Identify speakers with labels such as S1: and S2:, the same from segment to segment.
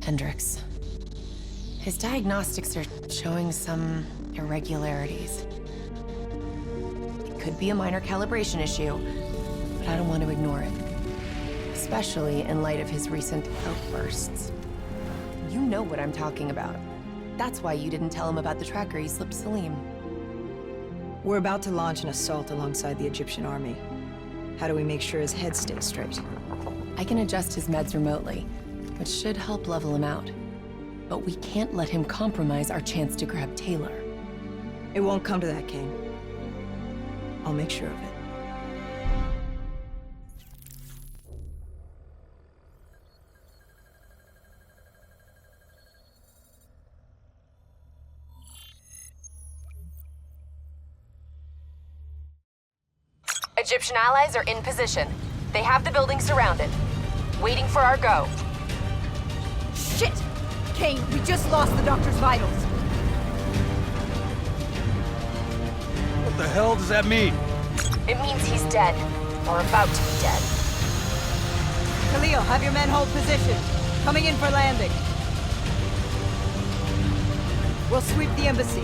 S1: Hendrix. His diagnostics are showing some irregularities. It could be a minor calibration issue, but I don't want to ignore it. Especially in light of his recent outbursts. You know what I'm talking about. That's why you didn't tell him about the tracker he slipped Salim.
S2: We're about to launch an assault alongside the Egyptian army. How do we make sure his head stays straight?
S1: I can adjust his meds remotely, which should help level him out. But we can't let him compromise our chance to grab Taylor.
S2: It won't come to that, Kane. I'll make sure of it.
S1: Egyptian allies are in position. They have the building surrounded. Waiting for our go.
S3: Shit! Kane, we just lost the doctor's vitals.
S4: What the hell does that mean?
S1: It means he's dead. Or about to be dead.
S3: Khalil, have your men hold position. Coming in for landing. We'll sweep the embassy.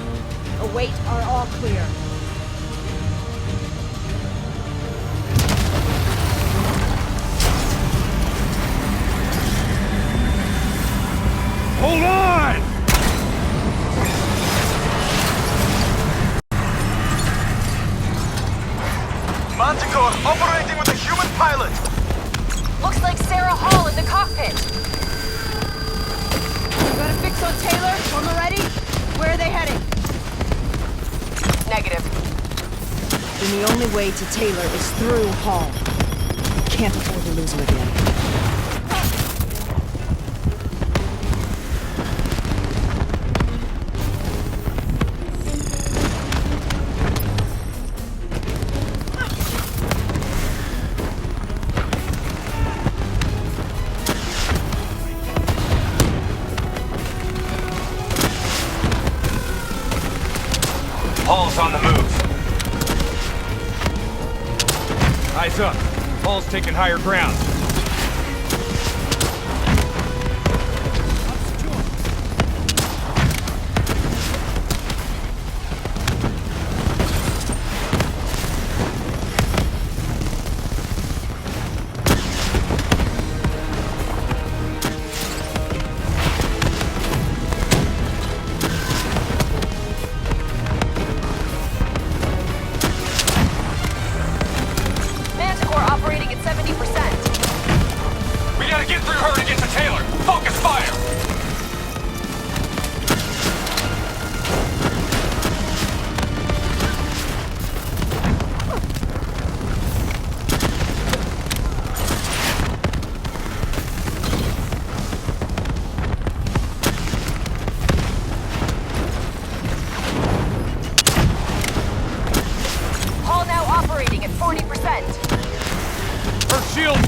S3: Await our all clear.
S4: Hold on!
S5: Manticore operating with a human pilot!
S1: Looks like Sarah Hall in the cockpit.
S3: You got a fix on Taylor? When we're ready? Where are they heading?
S1: Negative.
S2: Then the only way to Taylor is through Hall. Can't afford to lose him again.
S5: Hall's on the move.
S4: Eyes up. Hall's taking higher ground.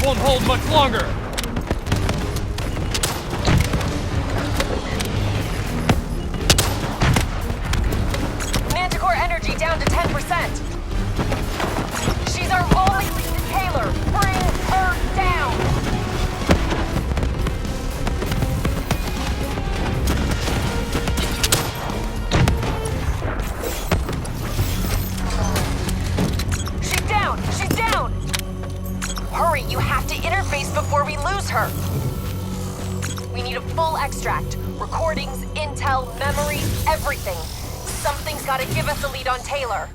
S4: Won't hold much longer!
S1: Manticore energy down to 10%. She's our only lead to Taylor. Bring her down! She's down! She's down! Hurry, you have to interface before we lose her. We need a full extract. Recordings, intel, memory, everything. Something's gotta give us a lead on Taylor.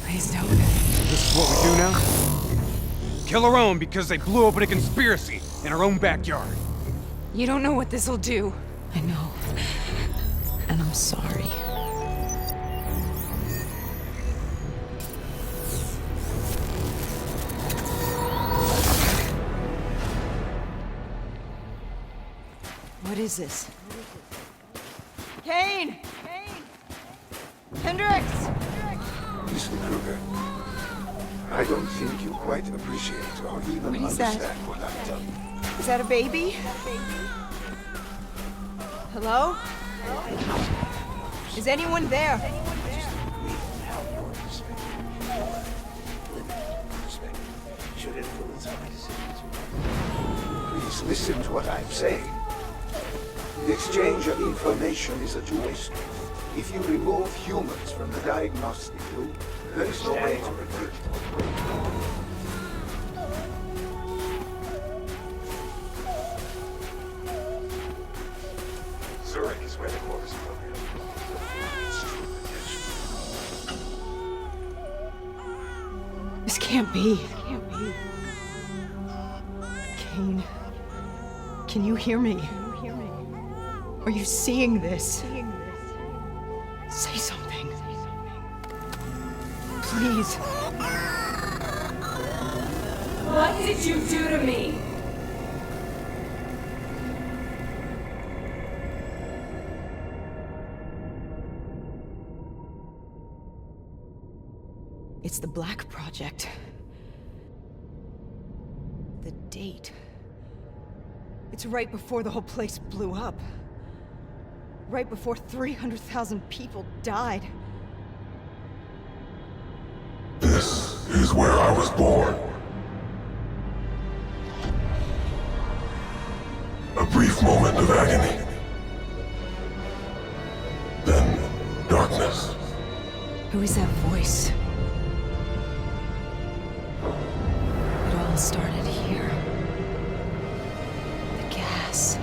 S3: Please don't.
S4: This is what we do now? Kill our own because they blew open a conspiracy in our own backyard.
S3: You don't know what this'll do.
S2: I know. And I'm sorry.
S3: What is this? Kane! Kane! Hendrix!
S6: Listen, Kruger. I don't think you quite appreciate or even
S3: What is that?
S6: understand what I'm telling you.
S3: Is that a baby? Hello? Is anyone there?
S6: We have your respect. Limited respect should influence my decisions. Please listen to what I'm saying. The exchange of information is a two-way street. If you remove humans from the diagnostic loop, there is no way to predict. Zurich is where the core is programmed. It's true potential.
S2: This can't be. This can't be. Kane, can you hear me? Are you seeing this? Say something. Please.
S1: What did you do to me?
S2: It's the Black Project. The date. It's right before the whole place blew up. Right before 300,000 people died.
S6: This is where I was born. A brief moment of agony. Then darkness.
S2: Who is that voice? It all started here. The gas.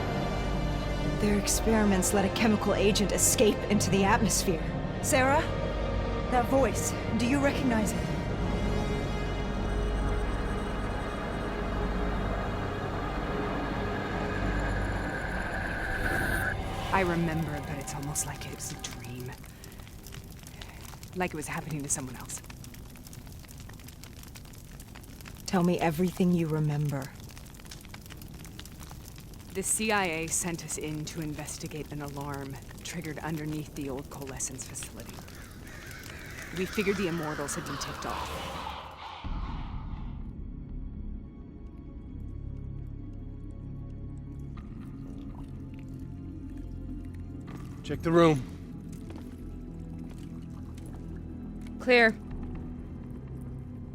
S2: Their experiments let a chemical agent escape into the atmosphere. Sarah? That voice, do you recognize it?
S7: I remember, but it's almost like it was a dream. Like it was happening to someone else.
S2: Tell me everything you remember.
S7: The CIA sent us in to investigate an alarm triggered underneath the old coalescence facility. We figured the Immortals had been tipped off.
S8: Check the room.
S7: Clear.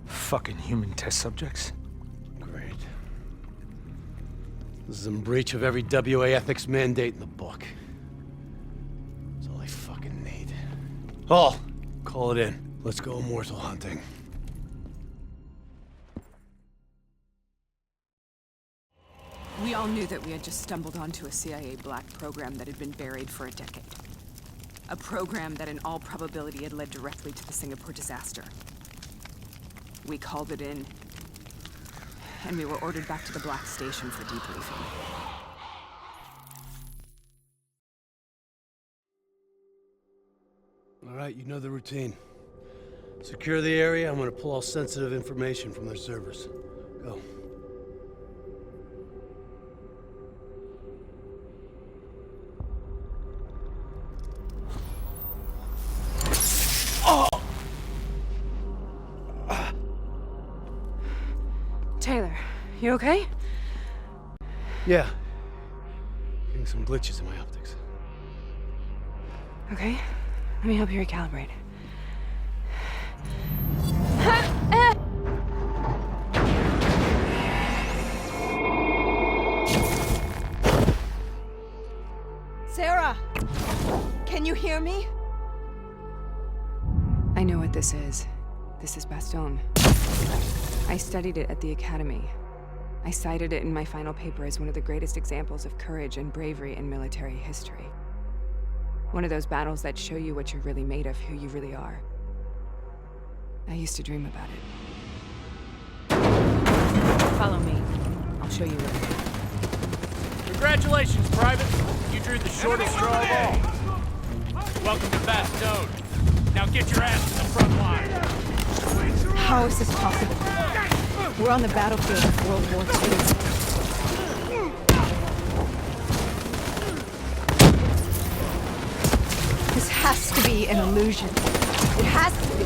S8: Fucking human test subjects. Great. This is in breach of every WA ethics mandate in the book. That's all I fucking need. Oh, call it in. Let's go immortal hunting.
S7: We all knew that we had just stumbled onto a CIA black program that had been buried for a decade. A program that in all probability had led directly to the Singapore disaster. We called it in, and we were ordered back to the Black Station for debriefing.
S8: All right, you know the routine. Secure the area. I'm gonna pull all sensitive information from their servers. Go.
S7: Taylor, you okay?
S8: Yeah. Getting some glitches in my optics.
S7: Okay, let me help you recalibrate.
S2: Sarah! Can you hear me?
S7: I know what this is. This is Bastogne. I studied it at the Academy. I cited it in my final paper as one of the greatest examples of courage and bravery in military history. One of those battles that show you what you're really made of, who you really are. I used to dream about it. Follow me. I'll show you where.
S9: Congratulations, Private. You drew the shortest straw of all. Welcome to Bastogne. Now get your ass to the front line.
S2: How is this possible? We're on the battlefield of World War II. This has to be an illusion. It has to be.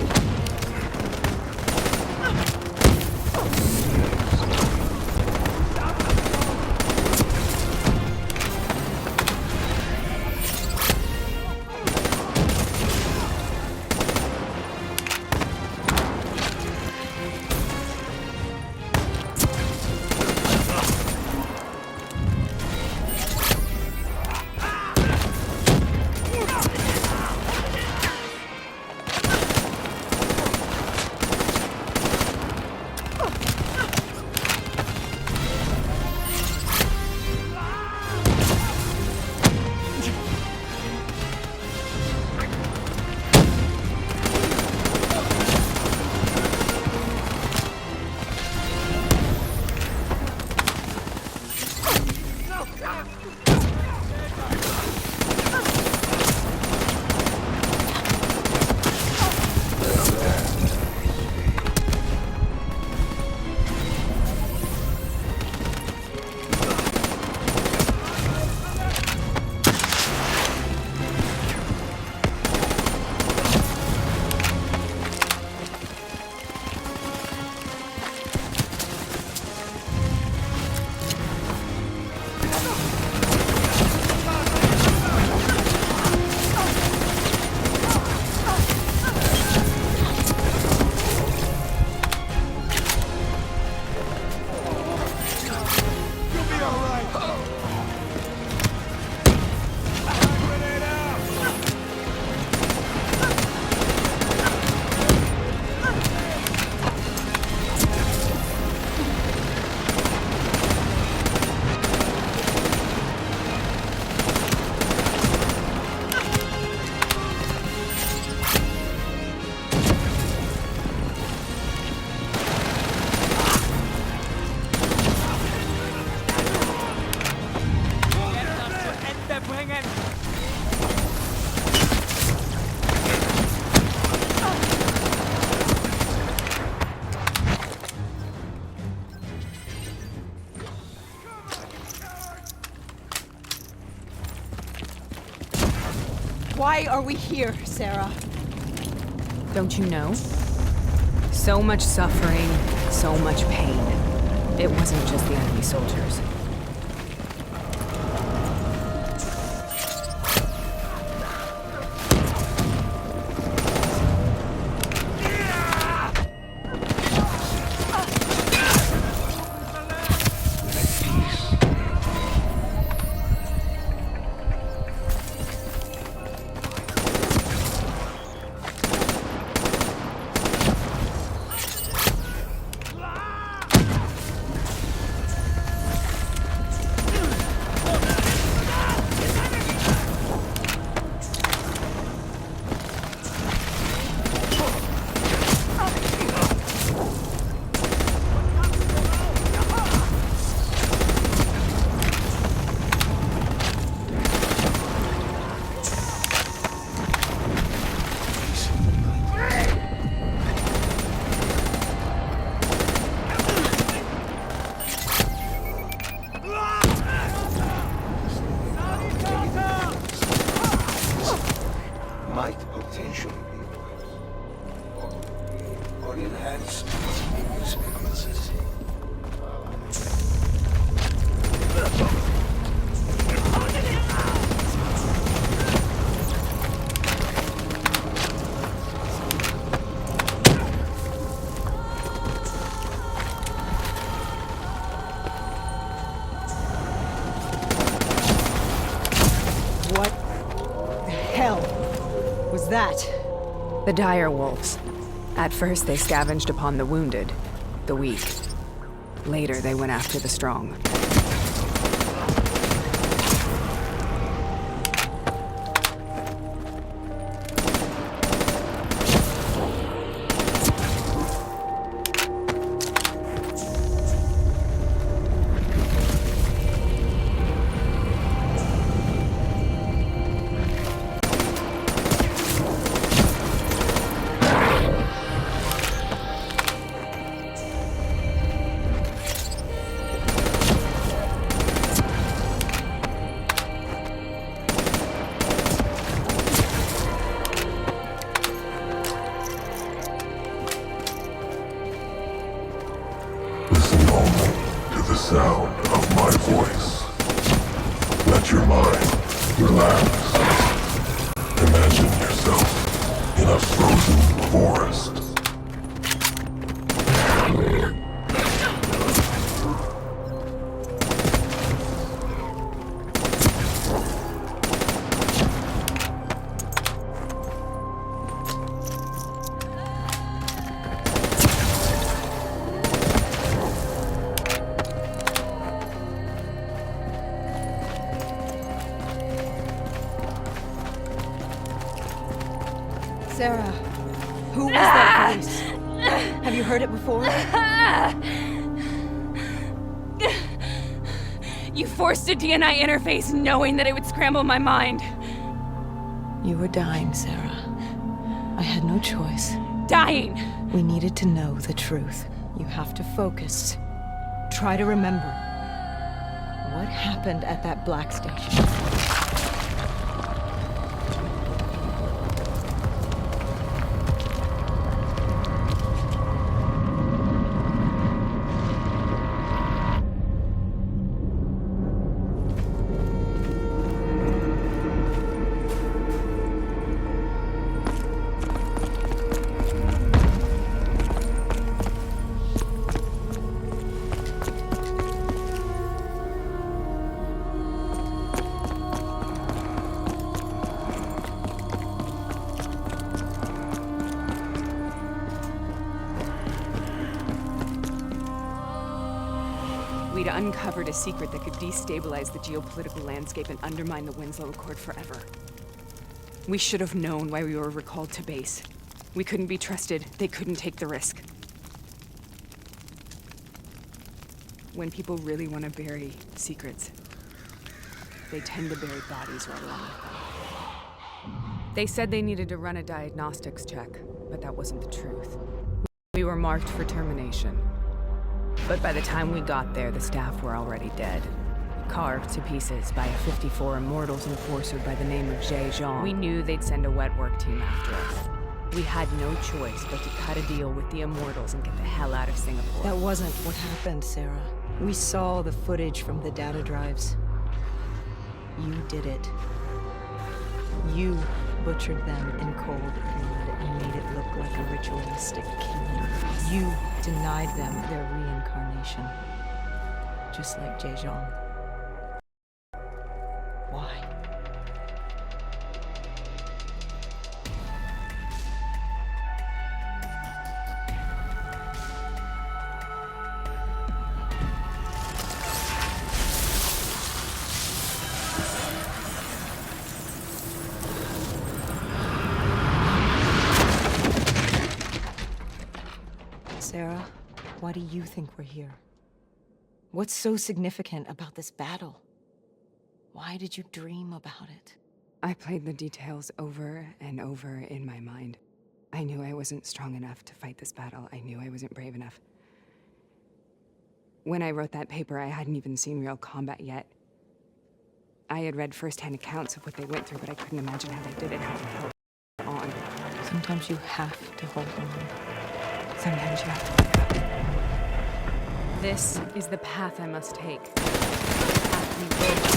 S2: Why are we here, Sarah?
S7: Don't you know? So much suffering, so much pain. It wasn't just the enemy soldiers.
S6: Might potentially be worse. Or enhance experiences.
S2: What the hell was that?
S7: The dire wolves. At first they scavenged upon the wounded, the weak. Later they went after the strong.
S10: Listen only to the sound of my voice. Let your mind relax. Imagine yourself in a frozen forest.
S2: Sarah, who was that voice? Have you heard it before?
S7: You forced a DNI interface knowing that it would scramble my mind.
S2: You were dying, Sarah. I had no choice.
S7: Dying!
S2: We needed to know the truth. You have to focus. Try to remember. What happened at that black station?
S7: We'd uncovered a secret that could destabilize the geopolitical landscape and undermine the Winslow Accord forever. We should have known why we were recalled to base. We couldn't be trusted. They couldn't take the risk. When people really want to bury secrets, they tend to bury bodies right along with them. They said they needed to run a diagnostics check, but that wasn't the truth. We were marked for termination. But by the time we got there, the staff were already dead. carved to pieces by a 54 Immortals enforcer by the name of Zhejiang. We knew they'd send a wet work team after us. We had no choice but to cut a deal with the Immortals and get the hell out of Singapore.
S2: That wasn't what happened, Sarah. We saw the footage from the data drives. You did it. You butchered them in cold blood and made it look like a ritualistic killing. You denied them their reincarnation. Just like Zhejiang. Why? Sarah, why do you think we're here? What's so significant about this battle? Why did you dream about it?
S7: I played the details over and over in my mind. I knew I wasn't strong enough to fight this battle. I knew I wasn't brave enough. When I wrote that paper, I hadn't even seen real combat yet. I had read first-hand accounts of what they went through, but I couldn't imagine how they did it, how they held on.
S2: Sometimes you have to hold on.
S7: Sometimes you have to wake up. This is the path I must take. The path we will take.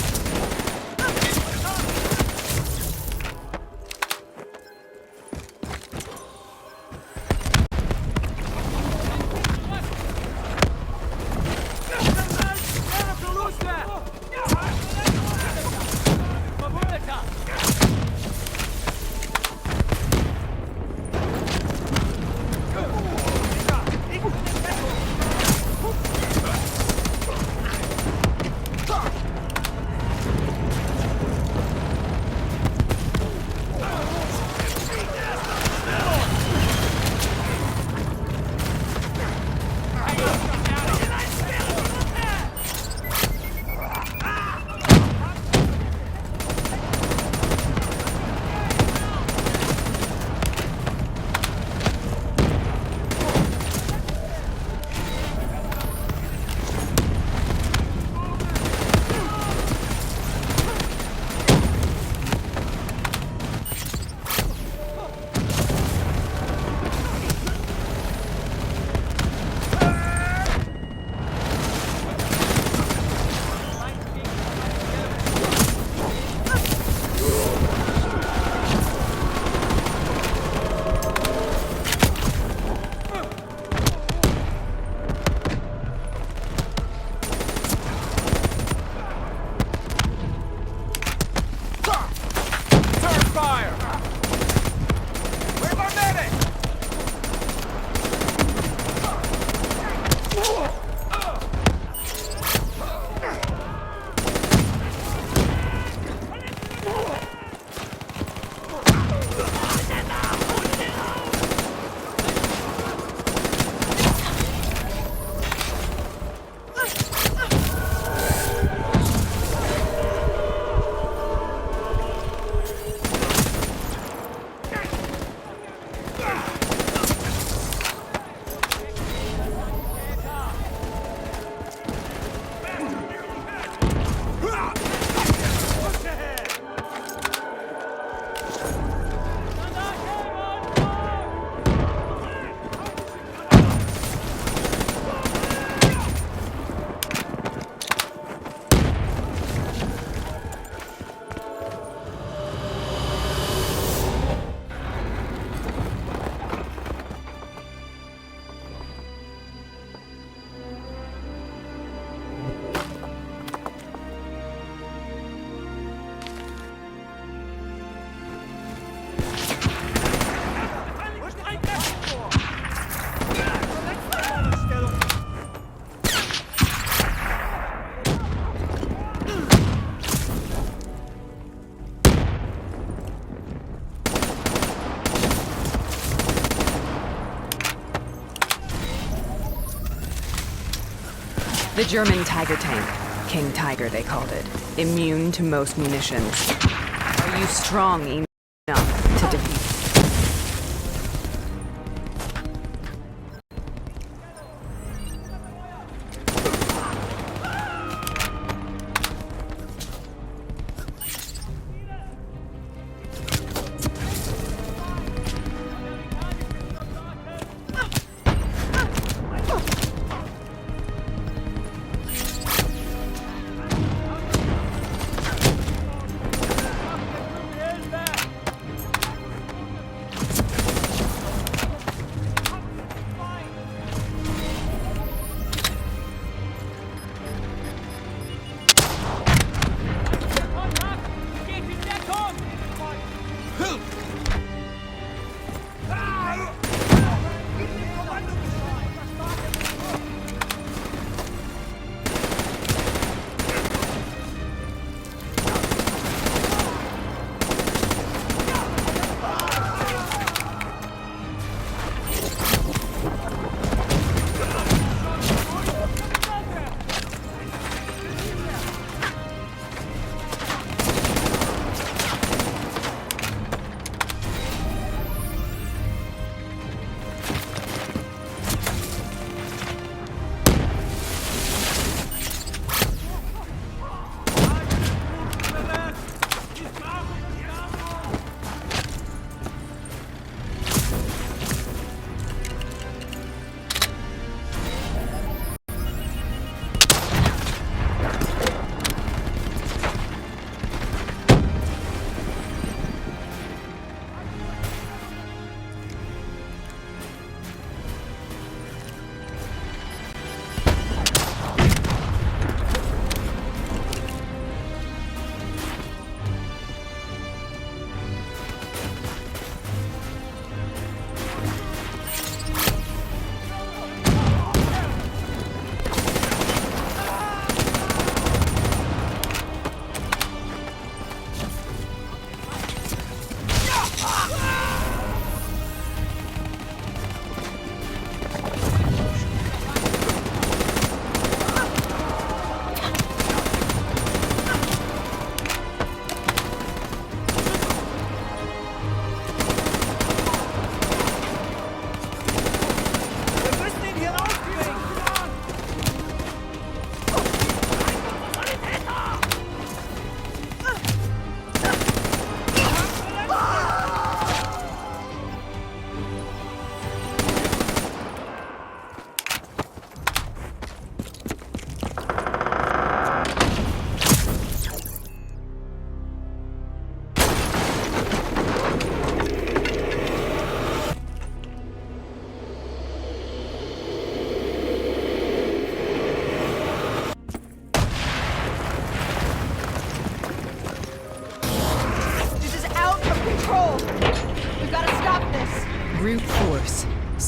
S7: The German Tiger tank. King Tiger, they called it. Immune to most munitions. Are you strong enough to defeat?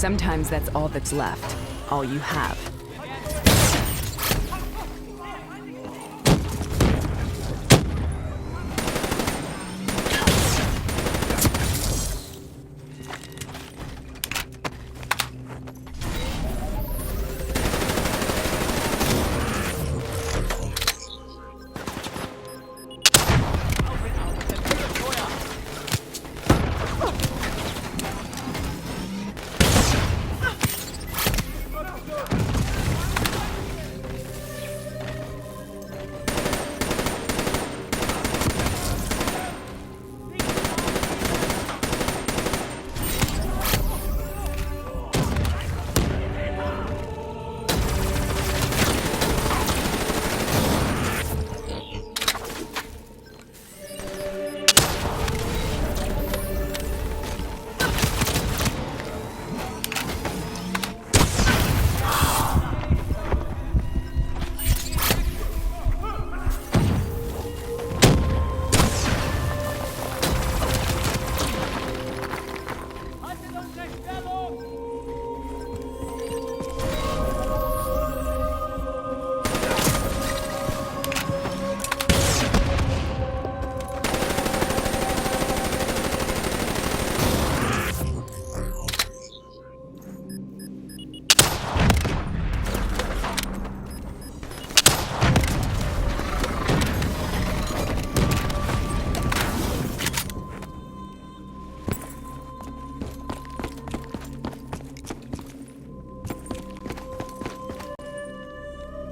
S7: Sometimes that's all that's left, all you have.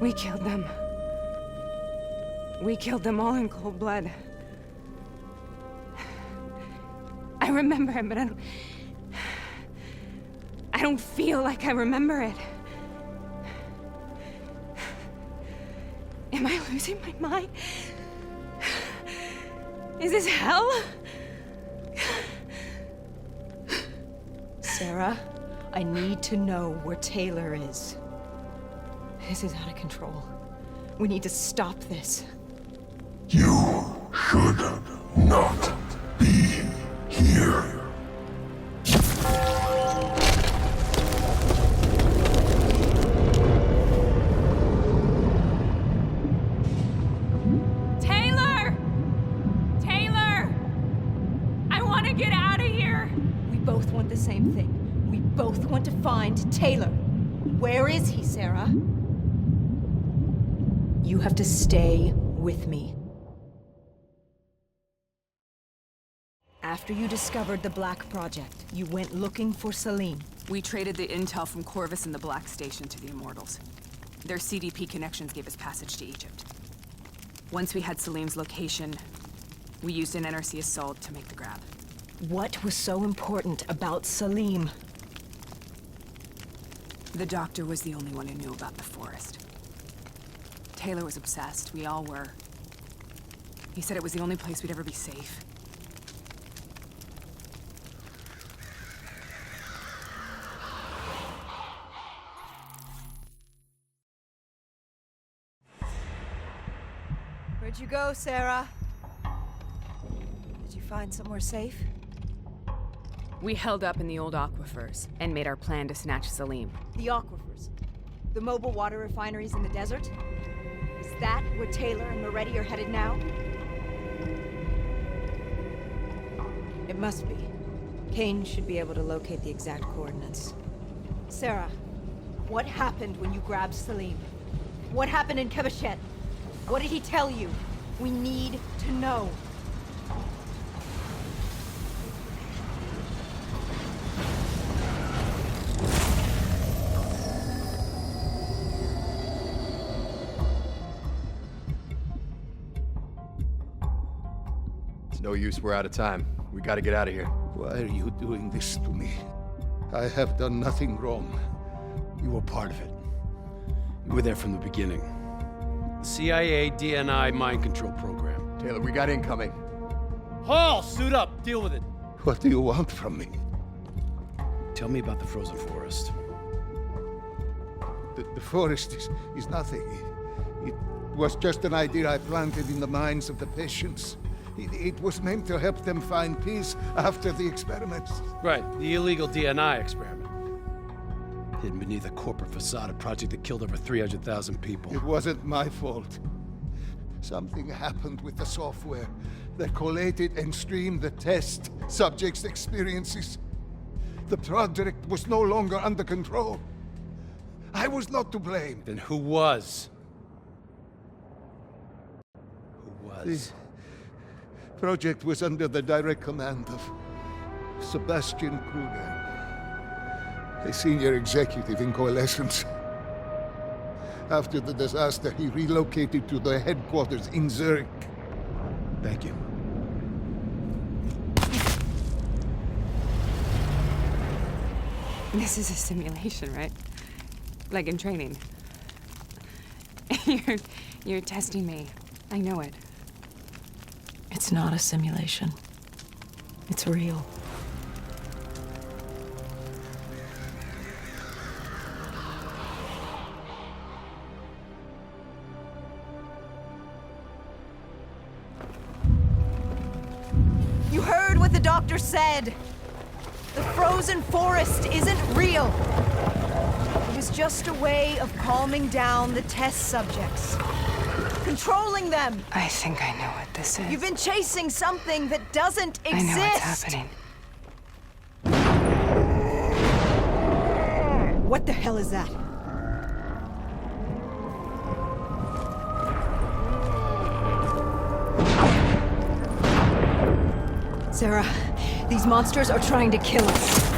S7: We killed them. We killed them all in cold blood. I remember it, but I don't feel like I remember it. Am I losing my mind? Is this hell?
S2: Sarah, I need to know where Taylor is. This is out of control. We need to stop this.
S10: You should not be here.
S7: Taylor! Taylor! I want to get out of here!
S2: We both want the same thing. We both want to find Taylor. Where is he, Sarah? You have to stay with me. After you discovered the Black Project, you went looking for Salim.
S7: We traded the intel from Corvus and the Black Station to the Immortals. Their CDP connections gave us passage to Egypt. Once we had Salim's location, we used an NRC assault to make the grab.
S2: What was so important about Salim?
S7: The doctor was the only one who knew about the forest. Taylor was obsessed. We all were. He said it was the only place we'd ever be safe.
S3: Where'd you go, Sarah? Did you find somewhere safe?
S7: We held up in the old aquifers and made our plan to snatch Salim.
S3: The aquifers. The mobile water refineries in the desert? Is that where Taylor and Moretti are headed now? It must be. Kane should be able to locate the exact coordinates. Sarah, what happened when you grabbed Salim? What happened in Kebashet? What did he tell you? We need to know.
S11: It's no use, we're out of time. We gotta get out of here.
S6: Why are you doing this to me? I have done nothing wrong.
S8: You were part of it. You were there from the beginning. CIA, DNI, mind control program.
S11: Taylor, we got incoming.
S8: Hall, suit up, deal with it.
S6: What do you want from me?
S8: Tell me about the frozen forest.
S6: The forest is nothing. It was just an idea I planted in the minds of the patients. It was meant to help them find peace after the experiments.
S8: Right, the illegal DNI experiment. hidden beneath a corporate facade, a project that killed over 300,000 people.
S6: It wasn't my fault. Something happened with the software that collated and streamed the test subjects' experiences. The project was no longer under control. I was not to blame.
S8: Then who was? Who was?
S6: The project was under the direct command of Sebastian Kruger, a senior executive in Coalescence. After the disaster, he relocated to the headquarters in Zurich.
S8: Thank you.
S7: This is a simulation, right? Like in training. You're testing me. I know it.
S2: It's not a simulation. It's real.
S3: You heard what the doctor said. The frozen forest isn't real. It was just a way of calming down the test subjects. Controlling them.
S7: I think I know what this is.
S3: You've been chasing something that doesn't exist.
S7: I know what's happening.
S3: What the hell is that? Sarah, these monsters are trying to kill us.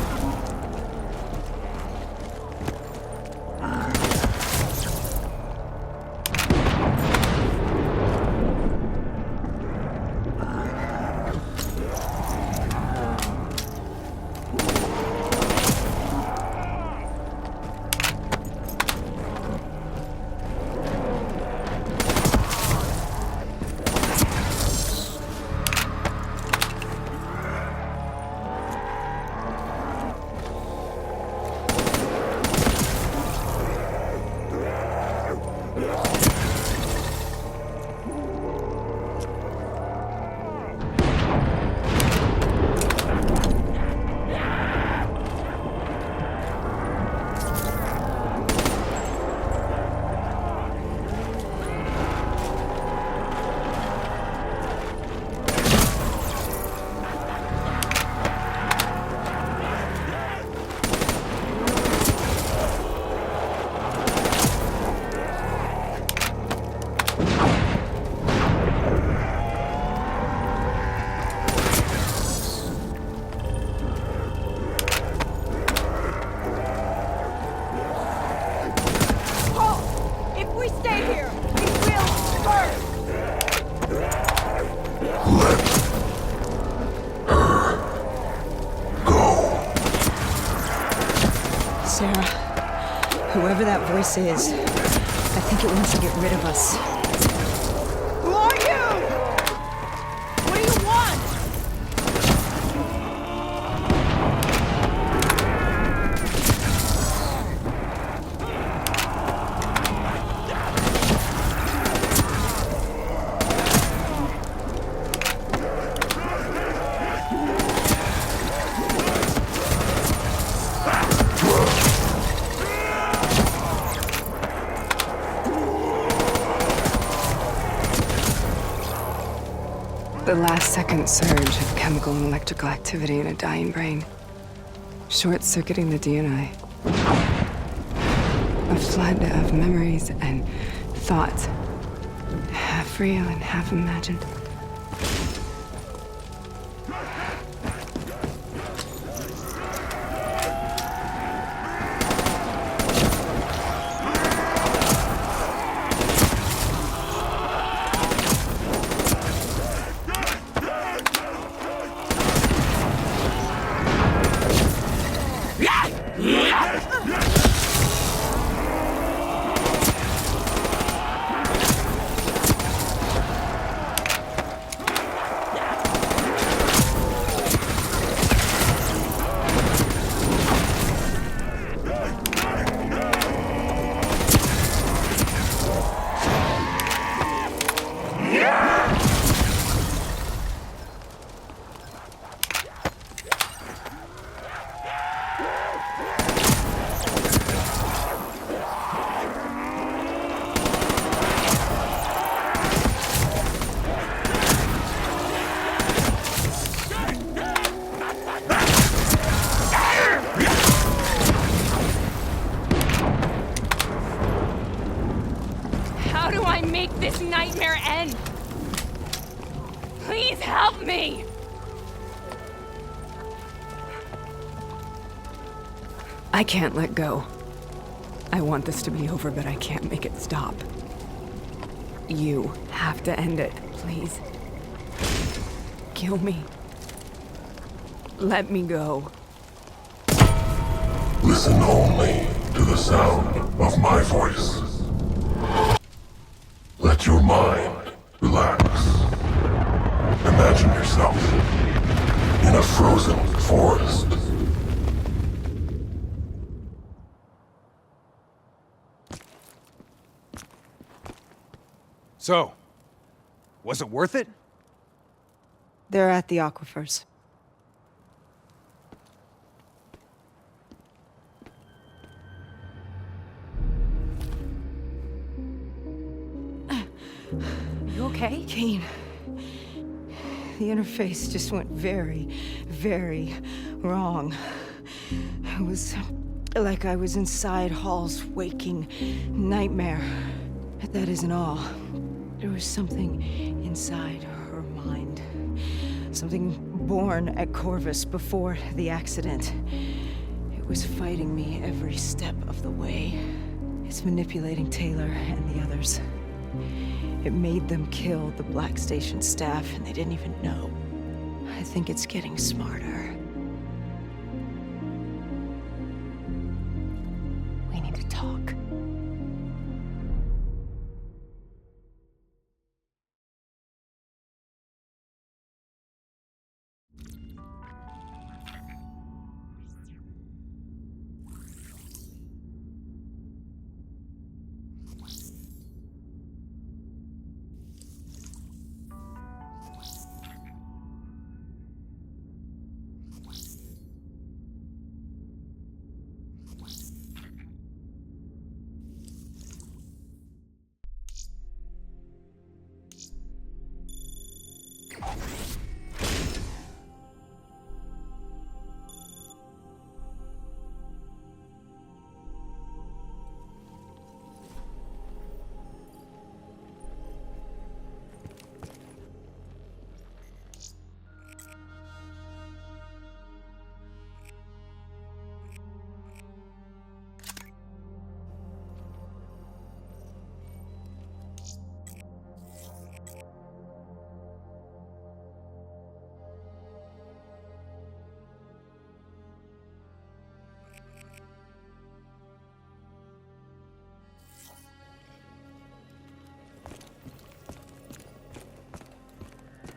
S2: Whoever that voice is, I think it wants to get rid of us.
S3: Who are you? What do you want?
S7: The last-second surge of chemical and electrical activity in a dying brain. Short-circuiting the DNA. A flood of memories and thoughts. Half real and half imagined. I make this nightmare end? Please help me! I can't let go. I want this to be over, but I can't make it stop. You have to end it, please. Kill me. Let me go.
S10: Listen only to the sound of my voice. Let your mind relax. Imagine yourself in a frozen forest.
S4: So, was it worth it?
S2: They're at the aquifers.
S3: You okay?
S2: Kane. The interface just went very, very wrong. It was like I was inside Hall's waking nightmare. But that isn't all. There was something inside her mind. Something born at Corvus before the accident. It was fighting me every step of the way. It's manipulating Taylor and the others. It made them kill the Black Station staff, and they didn't even know. I think it's getting smarter.
S1: We need to talk.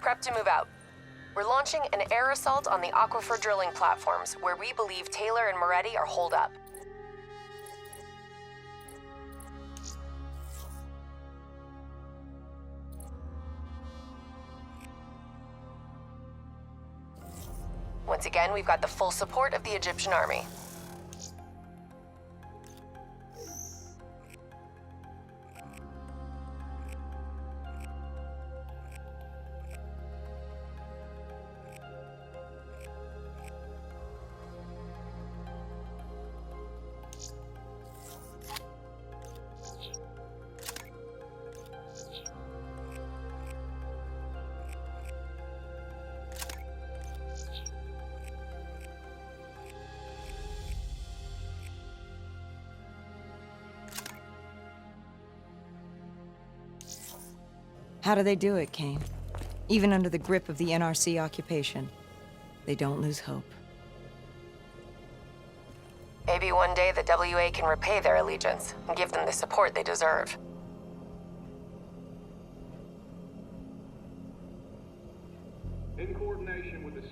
S1: Prep to move out. We're launching an air assault on the aquifer drilling platforms, where we believe Taylor and Moretti are holed up. Once again, we've got the full support of the Egyptian army.
S2: How do they do it, Kane? Even under the grip of the NRC occupation, they don't lose hope.
S1: Maybe one day the WA can repay their allegiance and give them the support they deserve.
S12: In coordination with the